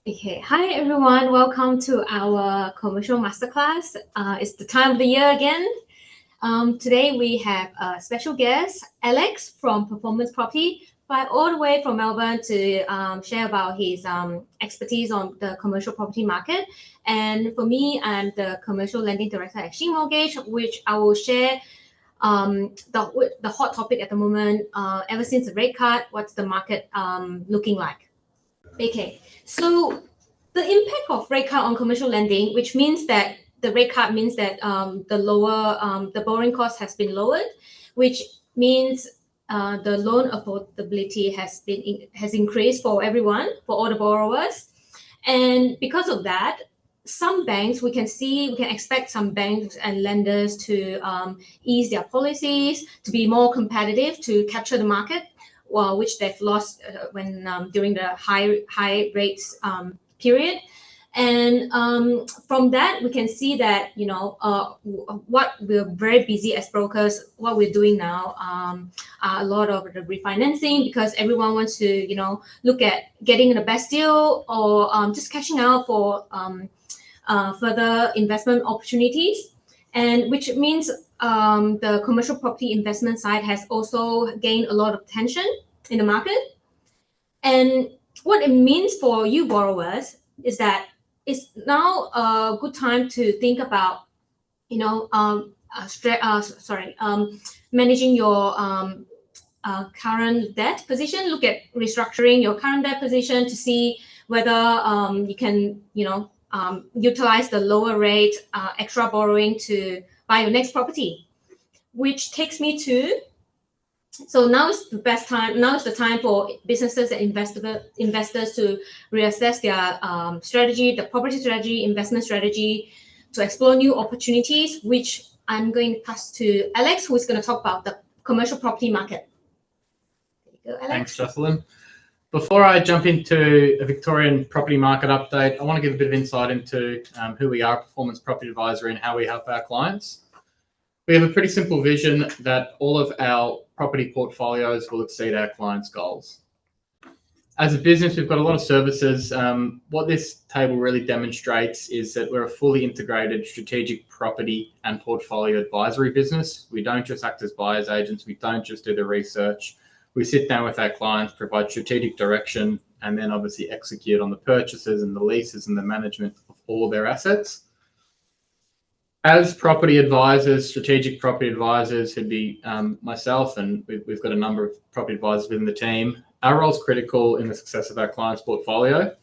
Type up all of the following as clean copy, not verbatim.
Okay, hi everyone. Welcome to our commercial masterclass. It's the time of the year again. Today we have a special guest, Alex from Performance Property, fly all the way from Melbourne to share about his expertise on the commercial property market. And for me, I'm the commercial lending director at XIN Mortgage, which I will share the hot topic at the moment. Ever since the rate cut, what's the market looking like? Okay, so the impact of rate cut on commercial lending, which means that the rate cut means that the borrowing cost has been lowered, which means the loan affordability has increased for everyone, for all the borrowers, and because of that, some banks we can expect some banks and lenders to ease their policies to be more competitive to capture the market, which they've lost when during the high rates period. And from that, we can see that what we're very busy as brokers. What we're doing now are a lot of the refinancing because everyone wants to look at getting the best deal or just cashing out for further investment opportunities, and which means the commercial property investment side has also gained a lot of attention in the market. And what it means for you borrowers is that it's now a good time to think about, managing your current debt position. Look at restructuring your current debt position to see whether you can, utilize the lower rate extra borrowing to buy your next property. Which takes me to, so now is the best time. Now is the time for businesses and investors to reassess their strategy, the property strategy, investment strategy, to explore new opportunities. Which I'm going to pass to Alex, who is going to talk about the commercial property market. There you go, Alex. Thanks, Jocelyn. Before I jump into a Victorian property market update, I want to give a bit of insight into who we are, Performance Property Advisory, and how we help our clients. We have a pretty simple vision that all of our property portfolios will exceed our clients' goals. As a business, we've got a lot of services. What this table really demonstrates is that we're a fully integrated strategic property and portfolio advisory business. We don't just act as buyers agents. We don't just do the research. We sit down with our clients, provide strategic direction, and then obviously execute on the purchases and the leases and the management of all their assets. As property advisors, strategic property advisors, who'd be myself, and we've got a number of property advisors within the team, our role is critical in the success of our clients' portfolio.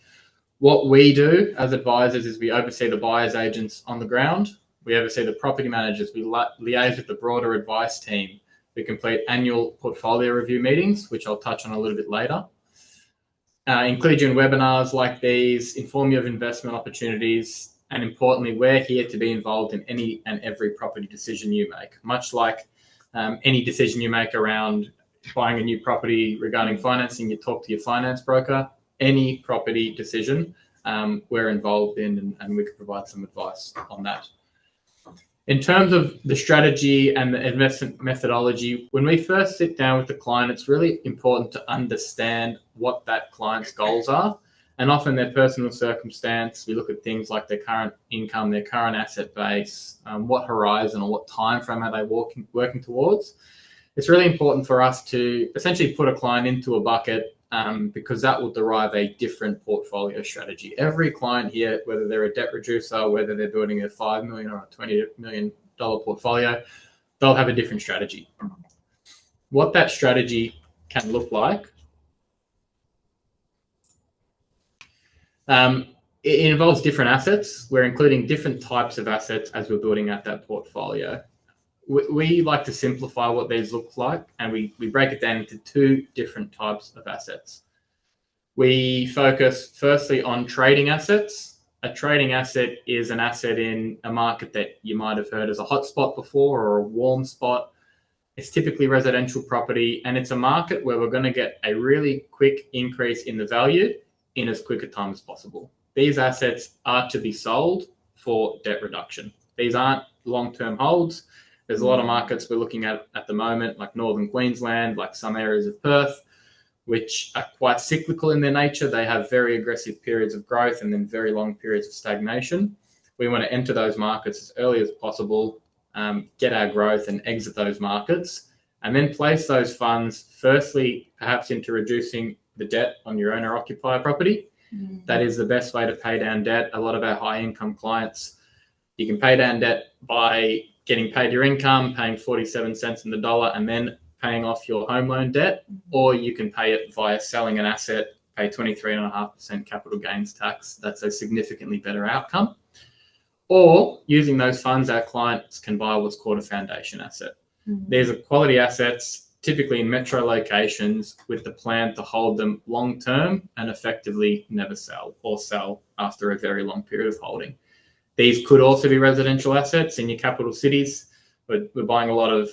What we do as advisors is we oversee the buyers agents on the ground. We oversee the property managers. We liaise with the broader advice team. We complete annual portfolio review meetings, which I'll touch on a little bit later. Include you in webinars like these, inform you of investment opportunities, and importantly, we're here to be involved in any and every property decision you make. Much like any decision you make around buying a new property regarding financing, you talk to your finance broker. Any property decision we're involved in, and we can provide some advice on that. In terms of the strategy and the investment methodology, when we first sit down with the client, it's really important to understand what that client's goals are, and often their personal circumstance. We look at things like their current income, their current asset base, what horizon or what time frame are they working towards. It's really important for us to essentially put a client into a bucket because that will derive a different portfolio strategy. Every client here, whether they're a debt reducer, whether they're building a $5 million or a $20 million portfolio, they'll have a different strategy. What that strategy can look like, it involves different assets. We're including different types of assets as we're building out that portfolio. We like to simplify what these look like, and we break it down into two different types of assets. We focus firstly on trading assets. A trading asset is an asset in a market that you might have heard as a hot spot before or a warm spot. It's typically residential property, and it's a market where we're going to get a really quick increase in the value in as quick a time as possible. These assets are to be sold for debt reduction. These aren't long-term holds. There's a lot of markets we're looking at the moment, like Northern Queensland, like some areas of Perth, which are quite cyclical in their nature. They have very aggressive periods of growth and then very long periods of stagnation. We want to enter those markets as early as possible, get our growth and exit those markets, and then place those funds firstly perhaps into reducing the debt on your owner-occupier property. That is the best way to pay down debt. A lot of our high-income clients, you can pay down debt by getting paid your income, paying 47 cents in the dollar, and then paying off your home loan debt, or you can pay it via selling an asset, pay 23.5% capital gains tax. That's a significantly better outcome. Or using those funds, our clients can buy what's called a foundation asset. These are quality assets, typically in metro locations, with the plan to hold them long term and effectively never sell, or sell after a very long period of holding. These could also be residential assets in your capital cities. We're buying a lot of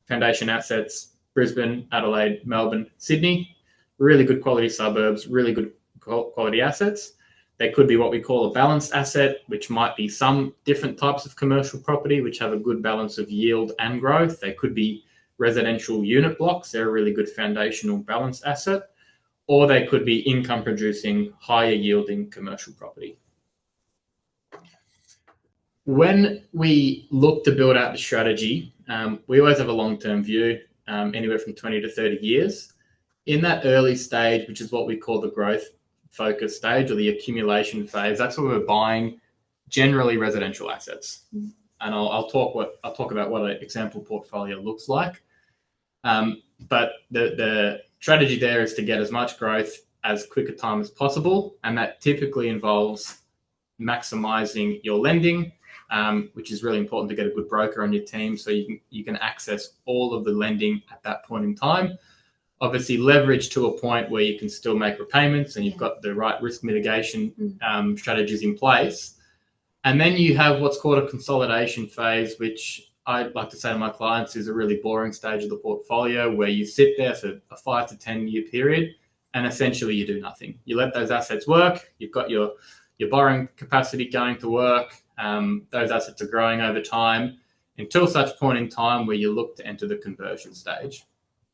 foundation assets, Brisbane, Adelaide, Melbourne, Sydney, really good quality suburbs, really good quality assets. They could be what we call a balanced asset, which might be some different types of commercial property, which have a good balance of yield and growth. They could be residential unit blocks. They're a really good foundational balanced asset. Or they could be income producing, higher yielding commercial property. When we look to build out the strategy, we always have a long-term view, anywhere from 20 to 30 years. In that early stage, which is what we call the growth focus stage or the accumulation phase, that's where we're buying generally residential assets. And I'll talk about what an example portfolio looks like. But the strategy there is to get as much growth as quick a time as possible, and that typically involves maximizing your lending, which is really important to get a good broker on your team so you can access all of the lending at that point in time. Obviously, leverage to a point where you can still make repayments and you've got the right risk mitigation strategies in place. And then you have what's called a consolidation phase, which I like to say to my clients is a really boring stage of the portfolio where you sit there for a 5 to 10 year period and essentially you do nothing. You let those assets work. You've got your borrowing capacity going to work. Those assets are growing over time until such point in time where you look to enter the conversion stage,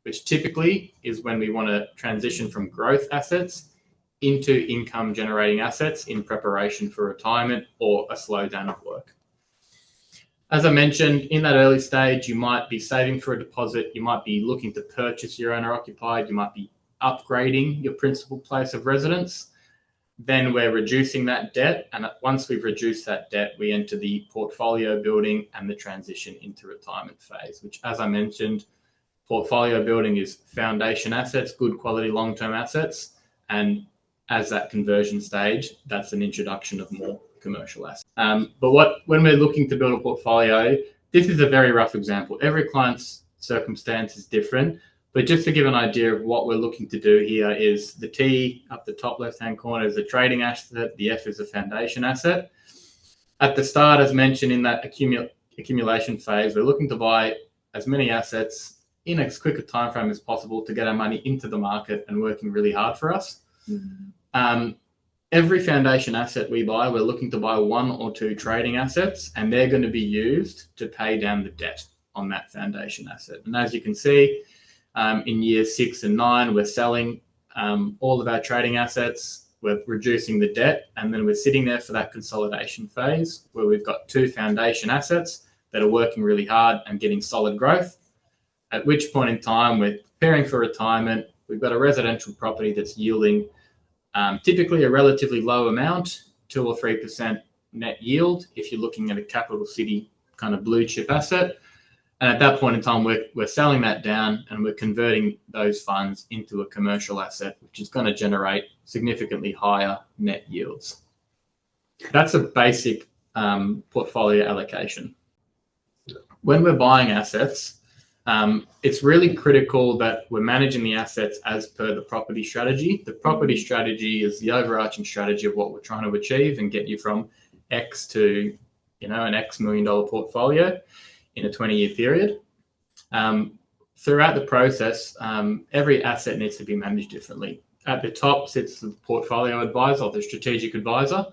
which typically is when we want to transition from growth assets into income generating assets in preparation for retirement or a slowdown of work. As I mentioned, in that early stage, you might be saving for a deposit. You might be looking to purchase your owner occupied. You might be upgrading your principal place of residence. Then we're reducing that debt. And once we've reduced that debt, we enter the portfolio building and the transition into retirement phase, which, as I mentioned, portfolio building is foundation assets, good quality long-term assets. And as that conversion stage, that's an introduction of more commercial assets. But when we're looking to build a portfolio, this is a very rough example. Every client's circumstance is different. But just to give an idea of what we're looking to do here is the T up the top left-hand corner is a trading asset. The F is a foundation asset. At the start, as mentioned in that accumulation phase, we're looking to buy as many assets in as quick a time frame as possible to get our money into the market and working really hard for us. Every foundation asset we buy, we're looking to buy 1 or 2 trading assets, and they're going to be used to pay down the debt on that foundation asset. And as you can see, in years 6 and 9, we're selling all of our trading assets, we're reducing the debt, and then we're sitting there for that consolidation phase where we've got 2 foundation assets that are working really hard and getting solid growth, at which point in time we're preparing for retirement. We've got a residential property that's yielding typically a relatively low amount, 2 or 3% net yield if you're looking at a capital city kind of blue chip asset. And at that point in time, we're selling that down and we're converting those funds into a commercial asset, which is going to generate significantly higher net yields. That's a basic portfolio allocation. When we're buying assets, it's really critical that we're managing the assets as per the property strategy. The property strategy is the overarching strategy of what we're trying to achieve and get you from X to, an X $1 million portfolio in a 20-year period. Throughout the process, every asset needs to be managed differently. At the top sits the portfolio advisor or the strategic advisor,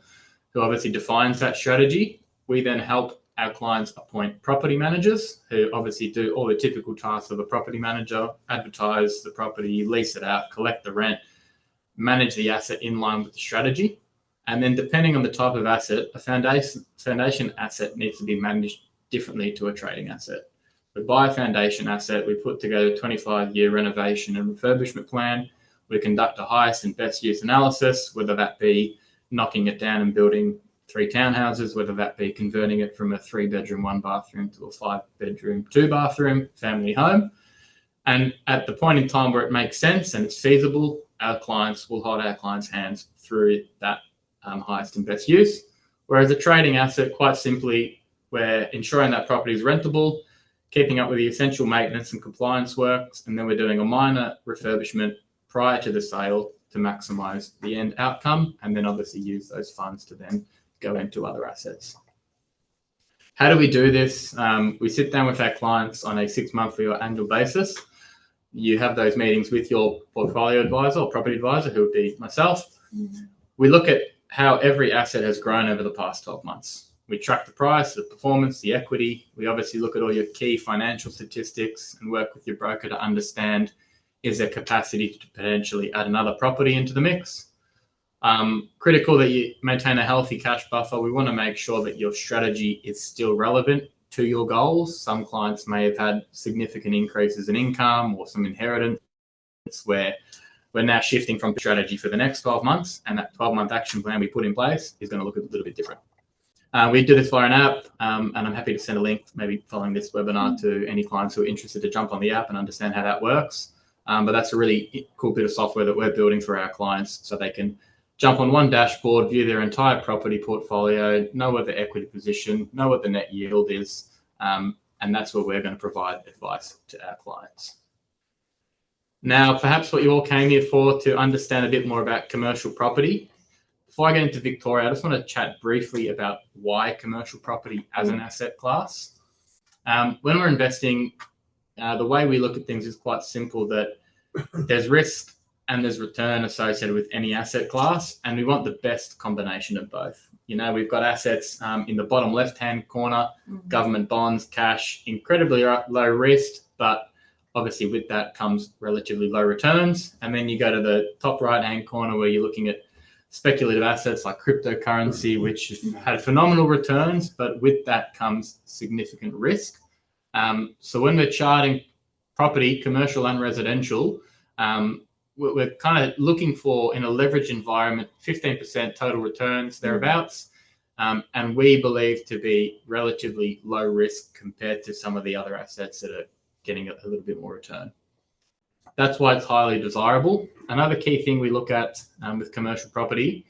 who obviously defines that strategy. We then help our clients appoint property managers who obviously do all the typical tasks of a property manager: advertise the property, lease it out, collect the rent, manage the asset in line with the strategy. And then depending on the type of asset, a foundation asset needs to be managed differently to a trading asset. We buy a foundation asset, we put together a 25-year renovation and refurbishment plan. We conduct a highest and best use analysis, whether that be knocking it down and building 3 townhouses, whether that be converting it from a 3-bedroom, 1-bathroom to a 5-bedroom, 2-bathroom family home. And at the point in time where it makes sense and it's feasible, our clients will hold our clients' hands through that highest and best use. Whereas a trading asset, quite simply, we're ensuring that property is rentable, keeping up with the essential maintenance and compliance works, and then we're doing a minor refurbishment prior to the sale to maximize the end outcome, and then obviously use those funds to then go into other assets. How do we do this? We sit down with our clients on a 6-monthly or annual basis. You have those meetings with your portfolio advisor or property advisor, who would be myself. We look at how every asset has grown over the past 12 months. We track the price, the performance, the equity. We obviously look at all your key financial statistics and work with your broker to understand, is there capacity to potentially add another property into the mix? Critical that you maintain a healthy cash buffer. We want to make sure that your strategy is still relevant to your goals. Some clients may have had significant increases in income or some inheritance, where we're now shifting from strategy for the next 12 months, and that 12-month action plan we put in place is going to look a little bit different. We do this via an app, and I'm happy to send a link, maybe following this webinar, to any clients who are interested to jump on the app and understand how that works. But that's a really cool bit of software that we're building for our clients, so they can jump on one dashboard, view their entire property portfolio, know what the equity position, know what the net yield is, and that's where we're going to provide advice to our clients. Now, perhaps what you all came here for, to understand a bit more about commercial property. Before I get into Victoria, I just want to chat briefly about why commercial property as an asset class. When we're investing, the way we look at things is quite simple, that there's risk and there's return associated with any asset class, and we want the best combination of both. You know, we've got assets in the bottom left-hand corner, government bonds, cash, incredibly low risk, but obviously with that comes relatively low returns. And then you go to the top right-hand corner where you're looking at speculative assets like cryptocurrency, which have had phenomenal returns, but with that comes significant risk. So when we're charting property, commercial and residential, we're kind of looking for, in a leverage environment, 15% total returns, thereabouts. And we believe to be relatively low risk compared to some of the other assets that are getting a little bit more return. That's why it's highly desirable. Another key thing we look at with commercial property,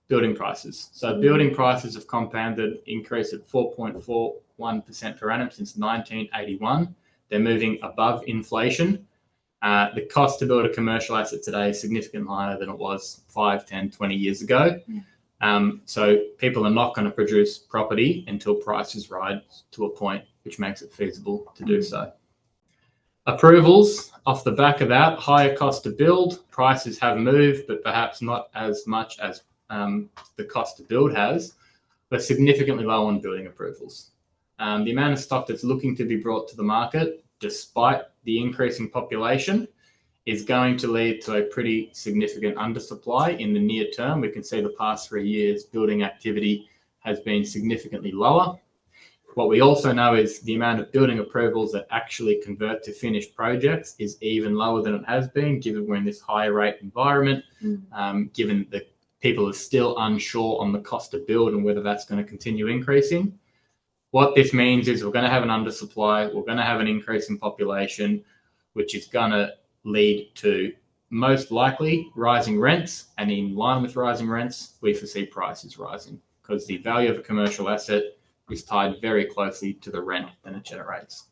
building prices. So building prices have compounded, increased at 4.41% per annum since 1981. They're moving above inflation. The cost to build a commercial asset today is significantly higher than it was 5, 10, 20 years ago. So people are not going to produce property until prices rise to a point which makes it feasible to do so. Approvals, off the back of that, higher cost to build, prices have moved, but perhaps not as much as the cost to build has, but significantly low on building approvals. The amount of stock that's looking to be brought to the market, despite the increasing population, is going to lead to a pretty significant undersupply in the near term. We can see the past 3 years, building activity has been significantly lower. What we also know is the amount of building approvals that actually convert to finished projects is even lower than it has been, given we're in this higher rate environment, given that people are still unsure on the cost to build and whether that's going to continue increasing. What this means is we're going to have an undersupply, we're going to have an increase in population, which is going to lead to most likely rising rents, and in line with rising rents, we foresee prices rising, because the value of a commercial asset is tied very closely to the rent that it generates.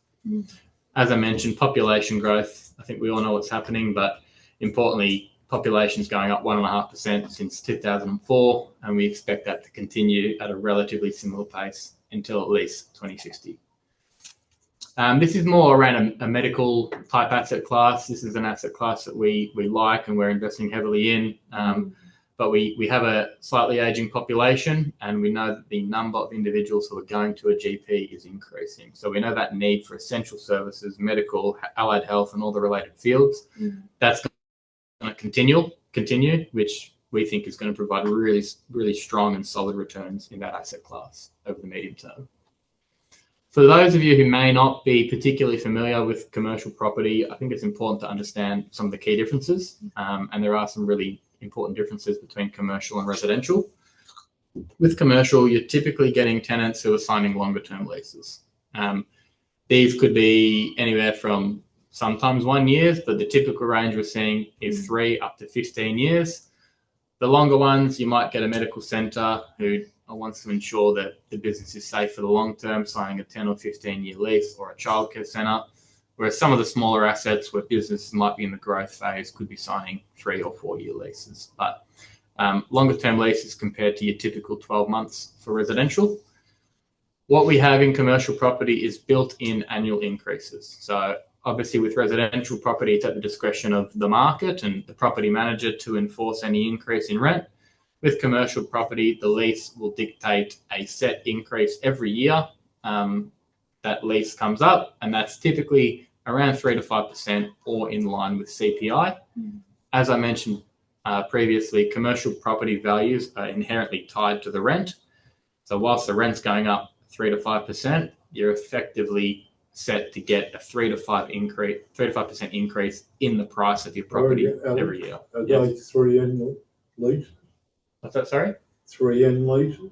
As I mentioned, population growth, I think we all know what's happening, but importantly, population is going up 1.5% since 2004, and we expect that to continue at a relatively similar pace until at least 2060. This is more around a medical type asset class. This is an asset class that we like and we're investing heavily in. but we have a slightly aging population, and we know that the number of individuals who are going to a GP is increasing. So we know that need for essential services, medical, allied health, and all the related fields, that's going to continue, which we think is going to provide really, really strong and solid returns in that asset class over the medium term. For those of you who may not be particularly familiar with commercial property, I think it's important to understand some of the key differences, and there are some really important differences between commercial and residential. With commercial, you're typically getting tenants who are signing longer term leases. These could be anywhere from sometimes 1 year, but the typical range we're seeing is 3 up to 15 years. The longer ones, you might get a medical centre who wants to ensure that the business is safe for the long term, signing a 10 or 15-year lease, or a childcare centre, whereas some of the smaller assets where businesses might be in the growth phase could be signing 3 or 4 year leases. But longer term leases compared to your typical 12 months for residential. What we have in commercial property is built-in annual increases. So obviously with residential property, it's at the discretion of the market and the property manager to enforce any increase in rent. With commercial property, the lease will dictate a set increase every year. That lease comes up, and that's typically around 3 to 5% or in line with CPI. As I mentioned previously, commercial property values are inherently tied to the rent. So whilst the rent's going up 3 to 5%, you're effectively set to get a 3 to 5% increase in the price of your property every year. Are they 3 annual leases? What's that, sorry? 3 N leases?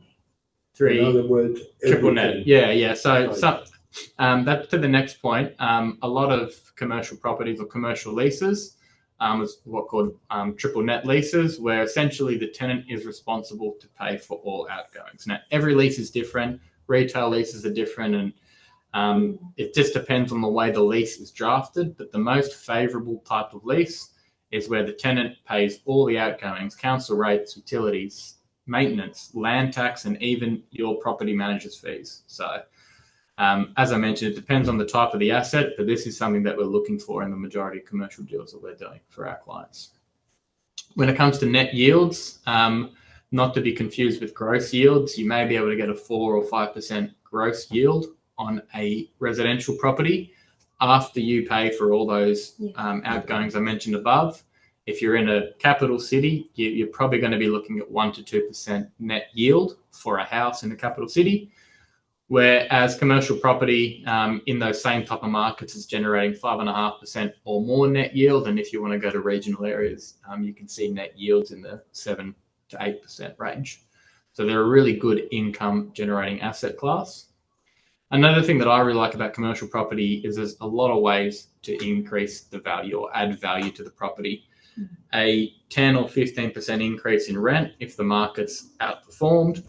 3. In other words, triple net. Yeah. So that's to the next point. A lot of commercial properties or commercial leases is what called triple net leases, where essentially the tenant is responsible to pay for all outgoings. Now, every lease is different. Retail leases are different, and it just depends on the way the lease is drafted. But the most favourable type of lease is where the tenant pays all the outgoings, council rates, utilities, maintenance, land tax, and even your property manager's fees. So as I mentioned, it depends on the type of the asset, but this is something that we're looking for in the majority of commercial deals that we're doing for our clients. When it comes to net yields, not to be confused with gross yields, you may be able to get a 4 or 5% gross yield on a residential property after you pay for all those outgoings I mentioned above. If you're in a capital city, you're probably going to be looking at 1 to 2% net yield for a house in the capital city, whereas commercial property in those same type of markets is generating 5.5% or more net yield. And if you want to go to regional areas, you can see net yields in the 7 to 8% range. So they're a really good income generating asset class. Another thing that I really like about commercial property is there's a lot of ways to increase the value or add value to the property. A 10 or 15% increase in rent, if the market's outperformed,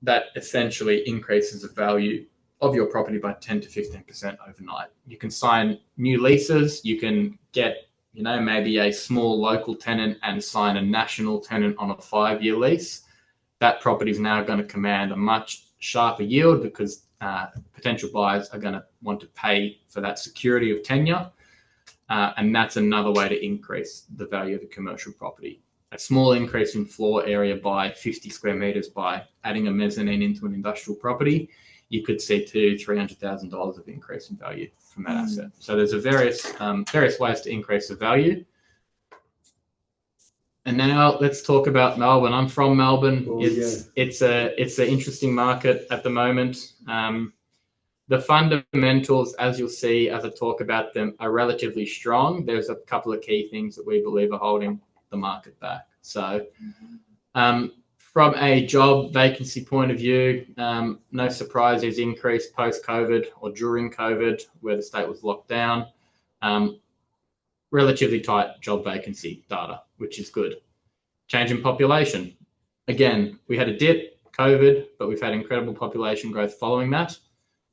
that essentially increases the value of your property by 10 to 15% overnight. You can sign new leases. You can get, maybe a small local tenant and sign a national tenant on a 5-year lease. That property is now going to command a much sharper yield because potential buyers are going to want to pay for that security of tenure. And that's another way to increase the value of a commercial property. A small increase in floor area by 50 square meters by adding a mezzanine into an industrial property, you could see $200,000-$300,000 of increase in value from that asset. So there's various ways to increase the value. And now let's talk about Melbourne. I'm from Melbourne. It's an interesting market at the moment. The fundamentals, as you'll see as I talk about them, are relatively strong. There's a couple of key things that we believe are holding the market back. So from a job vacancy point of view, no surprises, increased post-COVID or during COVID where the state was locked down. Relatively tight job vacancy data, which is good. Change in population. Again, we had a dip, COVID, but we've had incredible population growth following that.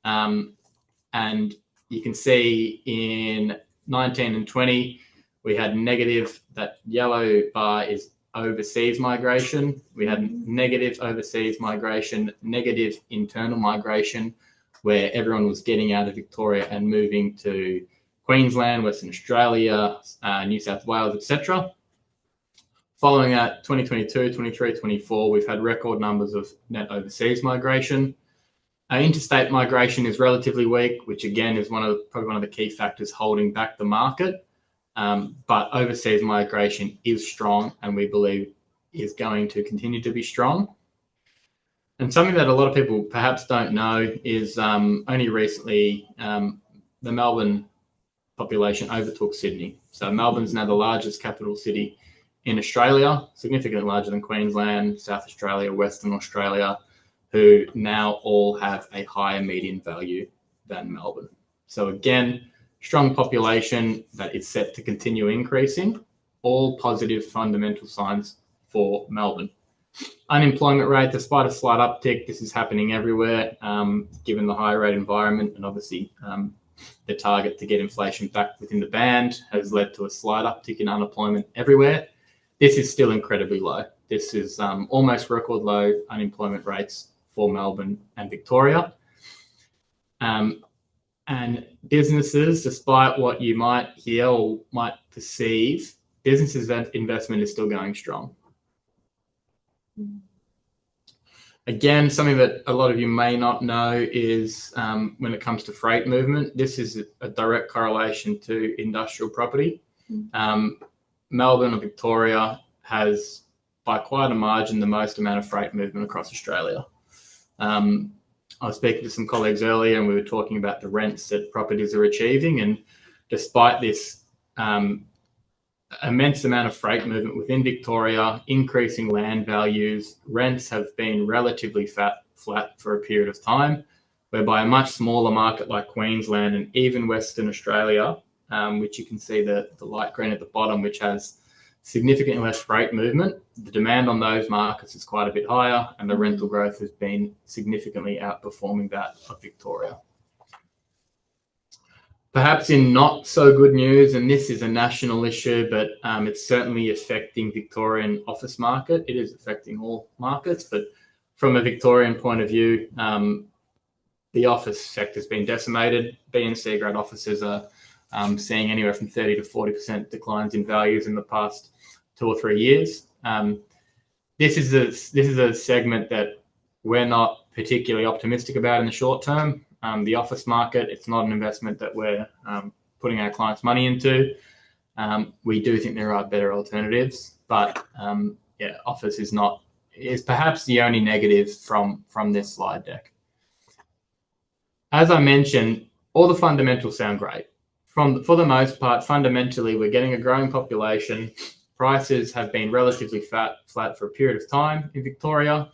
And you can see in 19 and 20, we had negative. That yellow bar is overseas migration. We had negative overseas migration, negative internal migration, where everyone was getting out of Victoria and moving to Queensland, Western Australia, New South Wales, etc. Following that, 2022, 23, 24, we've had record numbers of net overseas migration. Interstate migration is relatively weak, which again is probably one of the key factors holding back the market. But overseas migration is strong, and we believe is going to continue to be strong. And something that a lot of people perhaps don't know is only recently the Melbourne population overtook Sydney. So Melbourne's now the largest capital city in Australia, significantly larger than Queensland, South Australia, Western Australia, who now all have a higher median value than Melbourne. So again, strong population that is set to continue increasing, all positive fundamental signs for Melbourne. Unemployment rate, despite a slight uptick, this is happening everywhere, given the high rate environment, and obviously the target to get inflation back within the band has led to a slight uptick in unemployment everywhere. This is still incredibly low. This is almost record low unemployment rates for Melbourne and Victoria. And businesses, despite what you might hear or might perceive, businesses investment is still going strong. Again, something that a lot of you may not know is when it comes to freight movement, this is a direct correlation to industrial property. Melbourne or Victoria has, by quite a margin, the most amount of freight movement across Australia. I was speaking to some colleagues earlier, and we were talking about the rents that properties are achieving. And despite this immense amount of freight movement within Victoria, increasing land values, rents have been relatively flat for a period of time, whereby a much smaller market like Queensland and even Western Australia, which you can see the light green at the bottom, which has significantly less freight movement, the demand on those markets is quite a bit higher, and the rental growth has been significantly outperforming that of Victoria. Perhaps in not so good news, and this is a national issue, but it's certainly affecting Victorian office market. It is affecting all markets, but from a Victorian point of view, the office sector has been decimated. B and C grade offices are seeing anywhere from 30 to 40% declines in values in the past 2 or 3 years. This is a segment that we're not particularly optimistic about in the short term. The office market, it's not an investment that we're putting our clients' money into. We do think there are better alternatives, but yeah, office is perhaps the only negative from this slide deck. As I mentioned, all the fundamentals sound great. For the most part, fundamentally, we're getting a growing population. Prices have been relatively flat for a period of time in Victoria.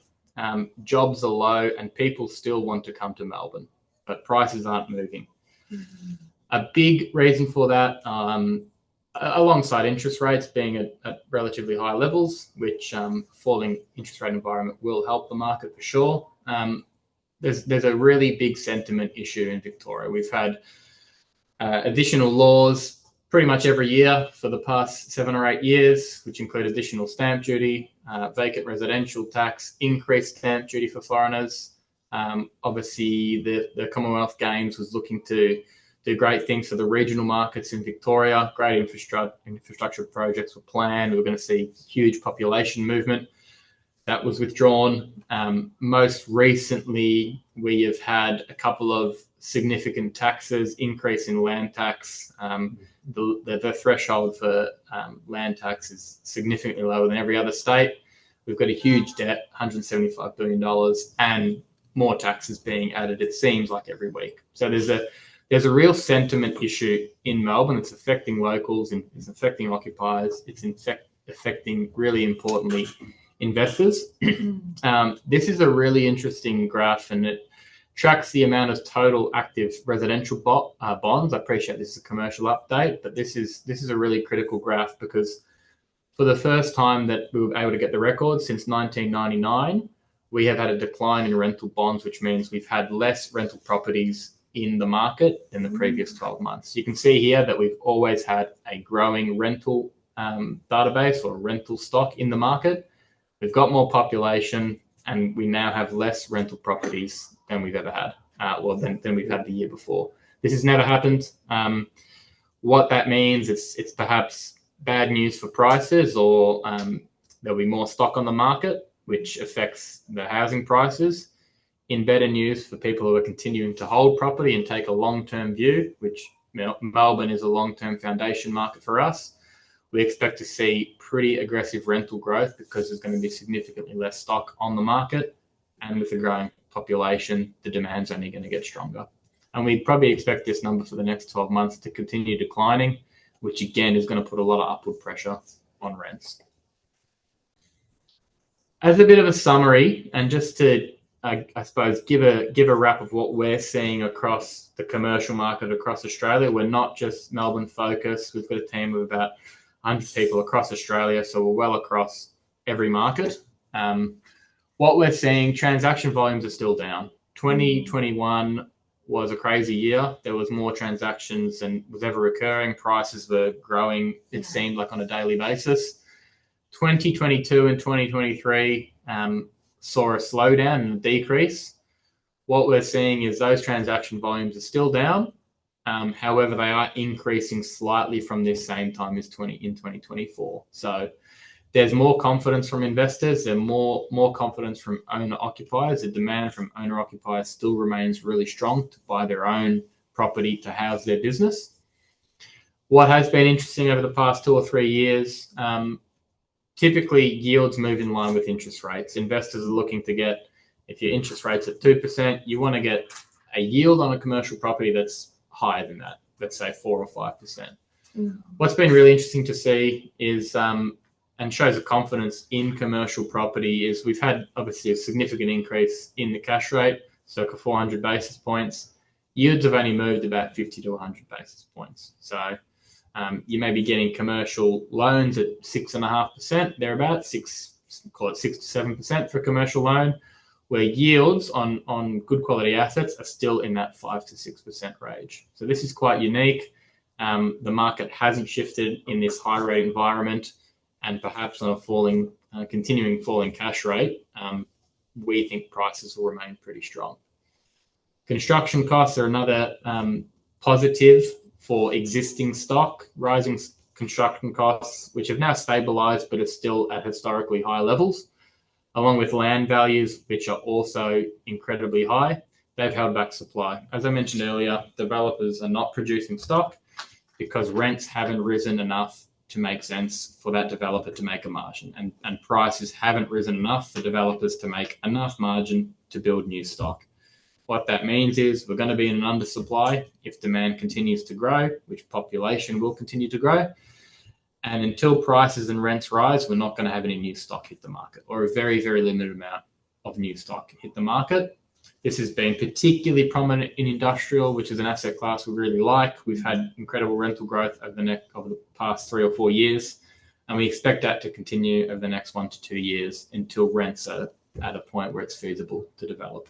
Jobs are low, and people still want to come to Melbourne, but prices aren't moving. A big reason for that, alongside interest rates being at relatively high levels, which falling interest rate environment will help the market for sure. There's a really big sentiment issue in Victoria. We've had additional laws pretty much every year for the past 7 or 8 years, which include additional stamp duty, vacant residential tax, increased stamp duty for foreigners. Obviously, the Commonwealth Games was looking to do great things for the regional markets in Victoria. Great infrastructure projects were planned. We were going to see huge population movement. That was withdrawn. Most recently, we have had a couple of significant taxes, increase in land tax. The threshold for land tax is significantly lower than every other state. We've got a huge debt, $175 billion, and more taxes being added, it seems like, every week. So there's a real sentiment issue in Melbourne. It's affecting locals, and it's affecting occupiers. It's affecting, really importantly, investors. This is a really interesting graph, and it tracks the amount of total active residential bonds. I appreciate this is a commercial update, but this is a really critical graph because for the first time that we were able to get the record since 1999, we have had a decline in rental bonds, which means we've had less rental properties in the market than the previous 12 months. You can see here that we've always had a growing rental database or rental stock in the market. We've got more population, and we now have less rental properties than we've ever had, than we've had the year before. This has never happened. What that means, it's perhaps bad news for prices, or there'll be more stock on the market, which affects the housing prices. In better news for people who are continuing to hold property and take a long-term view, which Melbourne is a long-term foundation market for us, we expect to see pretty aggressive rental growth because there's going to be significantly less stock on the market. And with the growing population, the demand's only going to get stronger. And we probably expect this number for the next 12 months to continue declining, which again is going to put a lot of upward pressure on rents. As a bit of a summary, and just to, I suppose, give a wrap of what we're seeing across the commercial market across Australia. We're not just Melbourne focused. We've got a team of about 100 people across Australia, so we're well across every market. What we're seeing, transaction volumes are still down. 2021 was a crazy year. There was more transactions than was ever occurring. Prices were growing, it seemed like, on a daily basis. 2022 and 2023 saw a slowdown and a decrease. What we're seeing is those transaction volumes are still down. However, they are increasing slightly from this same time as in 2024. So there's more confidence from investors. There's more confidence from owner-occupiers. The demand from owner-occupiers still remains really strong to buy their own property to house their business. What has been interesting over the past 2 or 3 years, typically yields move in line with interest rates. Investors are looking to get, if your interest rate's at 2%, you want to get a yield on a commercial property that's higher than that, let's say 4 or 5%. What's been really interesting to see is, and shows a confidence in commercial property, is we've had obviously a significant increase in the cash rate, circa 400 basis points. Yields have only moved about 50 to 100 basis points. So you may be getting commercial loans at 6.5%, thereabouts, call it 6 to 7% for a commercial loan, where yields on good quality assets are still in that 5 to 6% range. So this is quite unique. The market hasn't shifted in this high rate environment, and perhaps on a continuing falling cash rate, we think prices will remain pretty strong. Construction costs are another positive for existing stock. Rising construction costs, which have now stabilized but are still at historically high levels, along with land values, which are also incredibly high, they've held back supply. As I mentioned earlier, developers are not producing stock because rents haven't risen enough to make sense for that developer to make a margin, and prices haven't risen enough for developers to make enough margin to build new stock. What that means is we're going to be in an undersupply if demand continues to grow, which population will continue to grow. And until prices and rents rise, we're not going to have any new stock hit the market, or a very, very limited amount of new stock hit the market. This has been particularly prominent in industrial, which is an asset class we really like. We've had incredible rental growth over the past 3 or 4 years, and we expect that to continue over the next 1 to 2 years until rents are at a point where it's feasible to develop.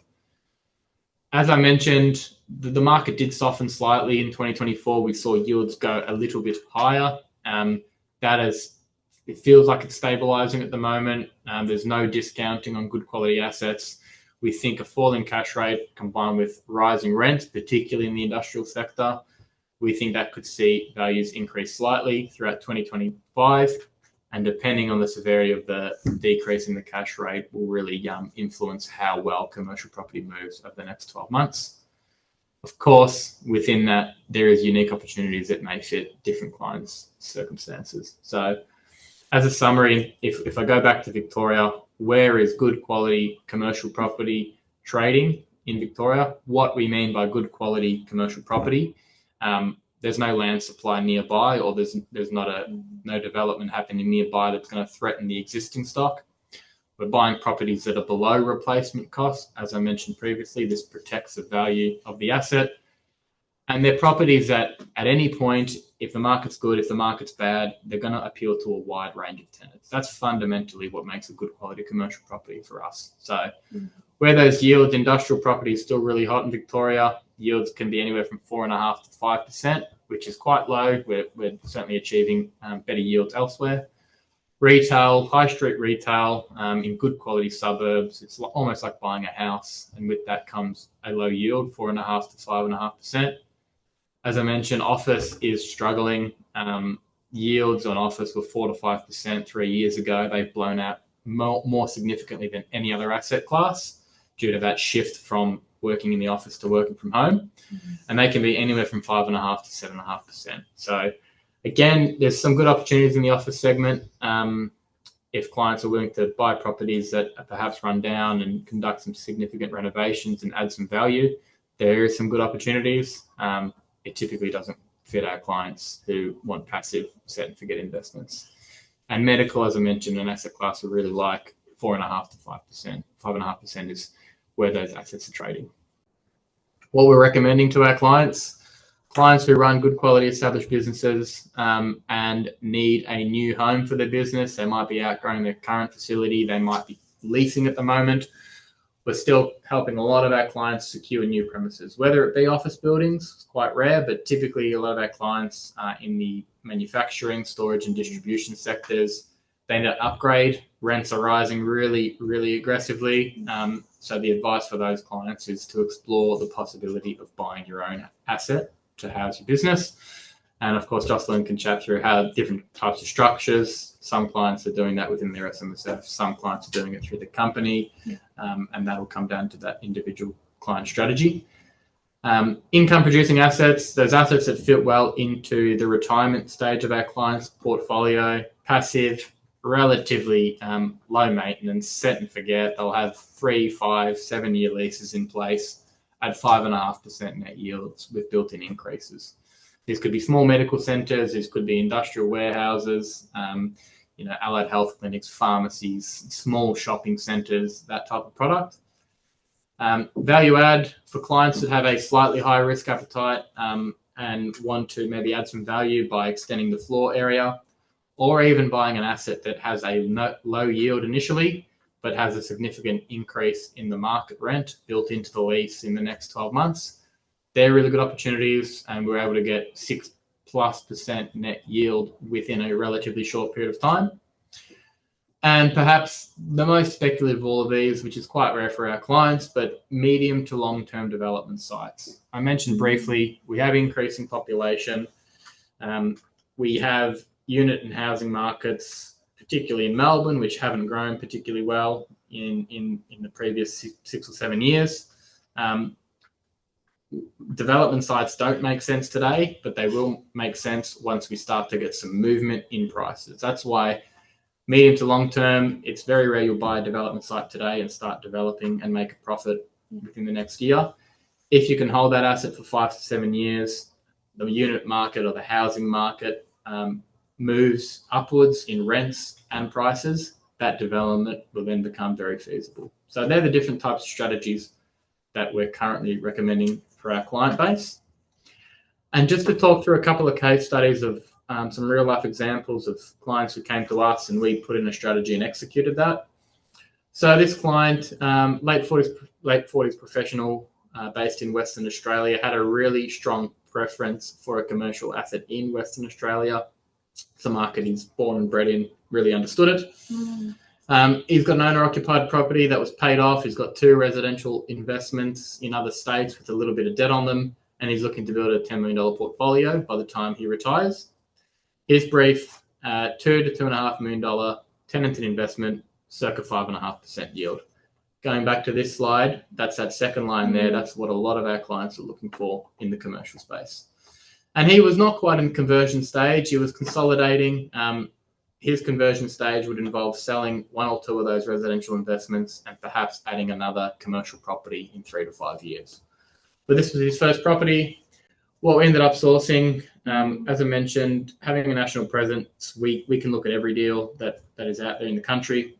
As I mentioned, the market did soften slightly in 2024. We saw yields go a little bit higher. It feels like it's stabilizing at the moment. There's no discounting on good quality assets. We think a falling cash rate combined with rising rents, particularly in the industrial sector, we think that could see values increase slightly throughout 2025. And depending on the severity of the decrease in the cash rate will really influence how well commercial property moves over the next 12 months. Of course, within that, there is unique opportunities that may fit different clients' circumstances. So as a summary, if I go back to Victoria, where is good quality commercial property trading in Victoria? What we mean by good quality commercial property, there's no land supply nearby, or there's no development happening nearby that's going to threaten the existing stock. We're buying properties that are below replacement cost. As I mentioned previously, this protects the value of the asset. And they're properties that at any point, if the market's good, if the market's bad, they're going to appeal to a wide range of tenants. That's fundamentally what makes a good quality commercial property for us. So where those yields, industrial property is still really hot in Victoria. Yields can be anywhere from 4.5% to 5%, which is quite low. We're certainly achieving better yields elsewhere. Retail, high street retail, in good quality suburbs, it's almost like buying a house. And with that comes a low yield, 4.5% to 5.5%. As I mentioned, office is struggling. yields on office were 4 to 5% 3 years ago. They've blown out more significantly than any other asset class due to that shift from working in the office to working from home. And they can be anywhere from 5.5% to 7.5%. So again, there's some good opportunities in the office segment. If clients are willing to buy properties that are perhaps run down and conduct some significant renovations and add some value, there is some good opportunities. It typically doesn't fit our clients who want passive set and forget investments. And medical, as I mentioned, an asset class we really like, 4.5% to 5%. 5.5% is where those assets are trading. What we're recommending to our clients who run good quality established businesses and need a new home for their business. They might be outgrowing their current facility. They might be leasing at the moment. We're still helping a lot of our clients secure new premises, whether it be office buildings, it's quite rare, but typically a lot of our clients are in the manufacturing, storage and distribution sectors. They need to upgrade. Rents are rising really, really aggressively. So the advice for those clients is to explore the possibility of buying your own asset to house your business. And of course, Jocelyn can chat through how different types of structures. Some clients are doing that within their SMSF. Some clients are doing it through the company. And that'll come down to that individual client strategy. Income producing assets, those assets that fit well into the retirement stage of our clients' portfolio, passive, relatively low maintenance, set and forget. They'll have 3, 5, 7-year leases in place at 5.5% net yields with built-in increases. This could be small medical centres. This could be industrial warehouses, allied health clinics, pharmacies, small shopping centres, that type of product. Value add for clients that have a slightly higher risk appetite and want to maybe add some value by extending the floor area, or even buying an asset that has a low yield initially, but has a significant increase in the market rent built into the lease in the next 12 months. They're really good opportunities, and we're able to get 6+% net yield within a relatively short period of time. And perhaps the most speculative of all of these, which is quite rare for our clients, but medium to long-term development sites. I mentioned briefly, we have increasing population. We have unit and housing markets, particularly in Melbourne, which haven't grown particularly well in the previous 6 or 7 years. Development sites don't make sense today, but they will make sense once we start to get some movement in prices. That's why medium to long term, it's very rare you'll buy a development site today and start developing and make a profit within the next year. If you can hold that asset for 5 to 7 years, the unit market or the housing market moves upwards in rents and prices, that development will then become very feasible. So they're the different types of strategies that we're currently recommending for our client base. And just to talk through a couple of case studies of some real life examples of clients who came to us and we put in a strategy and executed that. So this client, late 40s professional based in Western Australia, had a really strong preference for a commercial asset in Western Australia. It's a market he's born and bred in, really understood it. He's got an owner-occupied property that was paid off. He's got 2 residential investments in other states with a little bit of debt on them, and he's looking to build a $10 million portfolio by the time he retires. His brief, $2 to $2.5 million tenanted investment, circa 5.5% yield. Going back to this slide, that's that second line there. That's what a lot of our clients are looking for in the commercial space. And he was not quite in the conversion stage. He was consolidating. His conversion stage would involve selling 1 or 2 of those residential investments and perhaps adding another commercial property in 3 to 5 years. But this was his first property. What we ended up sourcing, as I mentioned, having a national presence, we can look at every deal that is out there in the country,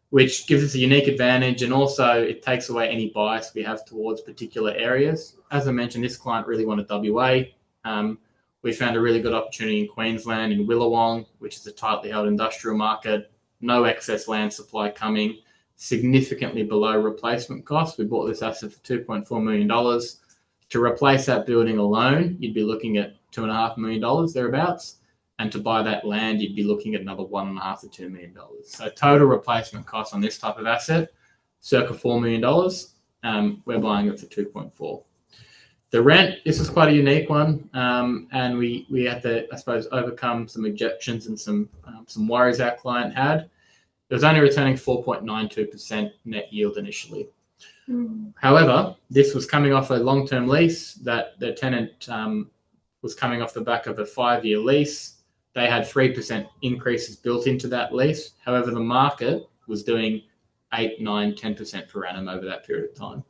which gives us a unique advantage, and also it takes away any bias we have towards particular areas. As I mentioned, this client really wanted WA. We found a really good opportunity in Queensland, in Willawong, which is a tightly held industrial market, no excess land supply coming, significantly below replacement cost. We bought this asset for $2.4 million. To replace that building alone, you'd be looking at $2.5 million thereabouts. And to buy that land, you'd be looking at another $1.5 to $2 million. So total replacement cost on this type of asset, circa $4 million. We're buying it for 2.4. The rent, this was quite a unique one, and we had to, I suppose, overcome some objections and some worries our client had. It was only returning 4.92% net yield initially. However, this was coming off a long-term lease that the tenant was coming off the back of a 5-year lease. They had 3% increases built into that lease. However, the market was doing 8, 9, 10% per annum over that period of time.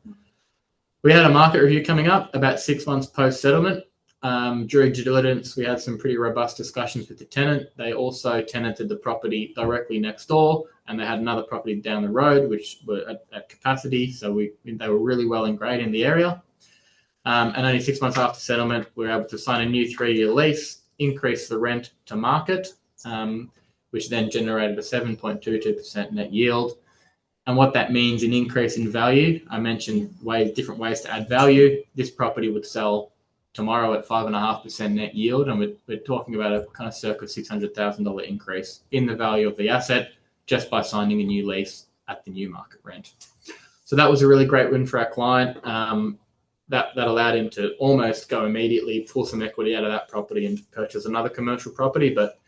We had a market review coming up about 6 months post-settlement. During due diligence, we had some pretty robust discussions with the tenant. They also tenanted the property directly next door, and they had another property down the road, which were at capacity. So they were really well ingrained in the area. And only 6 months after settlement, we were able to sign a new 3-year lease, increase the rent to market, which then generated a 7.22% net yield. And what that means in increase in value, I mentioned different ways to add value. This property would sell tomorrow at 5.5% net yield, and we're talking about a kind of circa $600,000 increase in the value of the asset just by signing a new lease at the new market rent. So that was a really great win for our client. That allowed him to almost go immediately, pull some equity out of that property and purchase another commercial property, but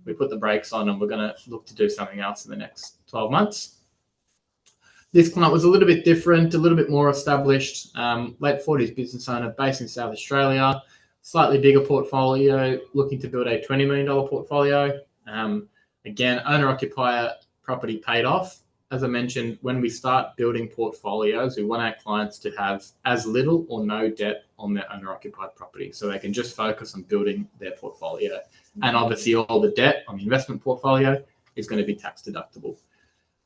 we put the brakes on and we're going to look to do something else in the next 12 months. This client was a little bit different, a little bit more established, late 40s business owner based in South Australia, slightly bigger portfolio, looking to build a $20 million portfolio. Again, owner-occupier property paid off. As I mentioned, when we start building portfolios, we want our clients to have as little or no debt on their owner-occupied property, so they can just focus on building their portfolio. And obviously, all the debt on the investment portfolio is going to be tax deductible.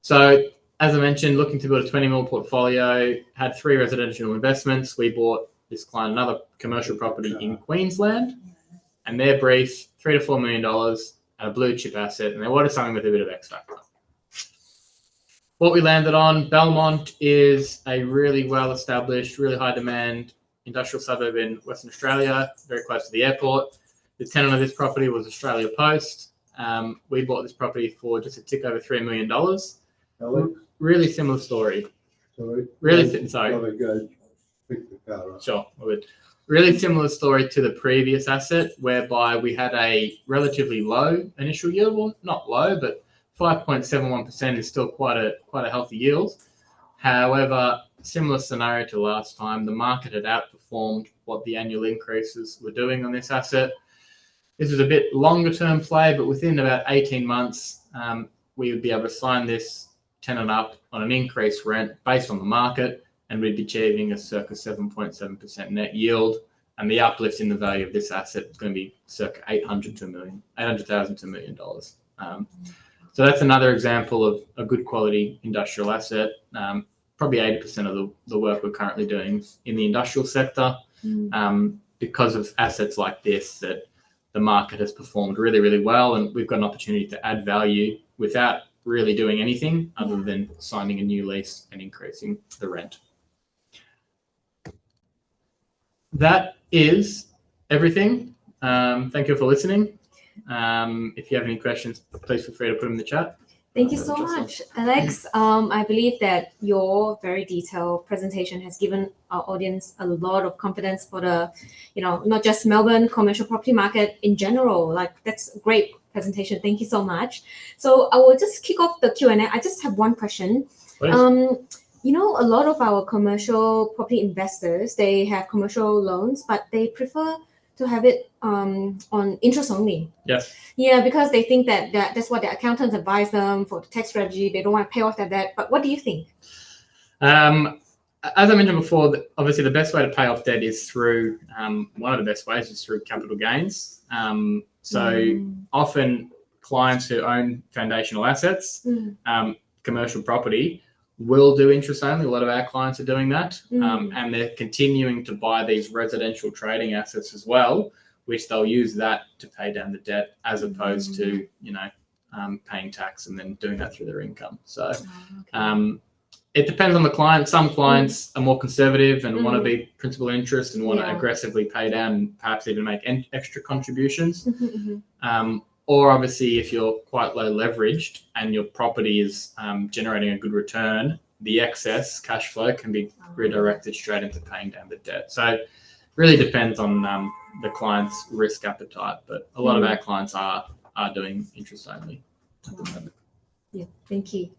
So, as I mentioned, looking to build a 20 mil portfolio, had 3 residential investments. We bought this client another commercial property in Queensland, and their brief, $3 to $4 million, a blue chip asset, and they wanted something with a bit of X factor. What we landed on, Belmont is a really well-established, really high-demand industrial suburb in Western Australia, very close to the airport. The tenant of this property was Australia Post. We bought this property for just a tick over $3 million. Alex? Really similar story. Sorry. Sorry. Gotta go pick the car up. Sure. Really similar story to the previous asset, whereby we had a relatively low initial yield. Well, not low, but 5.71% is still quite a healthy yield. However, similar scenario to last time, the market had outperformed what the annual increases were doing on this asset. This was a bit longer term play, but within about 18 months, we would be able to sign this tenant up on an increased rent based on the market, and we'd be achieving a circa 7.7% net yield. And the uplift in the value of this asset is going to be circa $800,000 to $1 million. So that's another example of a good quality industrial asset. Probably 80% of the work we're currently doing in the industrial sector, because of assets like this, that the market has performed really, really well, and we've got an opportunity to add value without really doing anything other than signing a new lease and increasing the rent. That is everything. Thank you for listening. If you have any questions, please feel free to put them in the chat. Thank you so much, Alex. I believe that your very detailed presentation has given our audience a lot of confidence for the, not just Melbourne commercial property market in general. Like, that's a great presentation. Thank you so much. So I will just kick off the Q&A. I just have one question. Please. A lot of our commercial property investors, they have commercial loans, but they prefer to have it on interest only. Yes. Yeah, because they think that's what their accountants advise them for the tax strategy. They don't want to pay off their debt. But what do you think? As I mentioned before, obviously the best way to pay off debt is through, one of the best ways is through capital gains. Often clients who own foundational assets, commercial property, will do interest only. A lot of our clients are doing that, and they're continuing to buy these residential trading assets as well, which they'll use that to pay down the debt as opposed to, paying tax and then doing that through their income. So it depends on the client. Some clients are more conservative and want to be principal interest and want to aggressively pay down and perhaps even make extra contributions. Or obviously, if you're quite low leveraged and your property is generating a good return, the excess cash flow can be redirected straight into paying down the debt. So really depends on the client's risk appetite, but a lot of our clients are doing interest only at the moment. Yeah, thank you.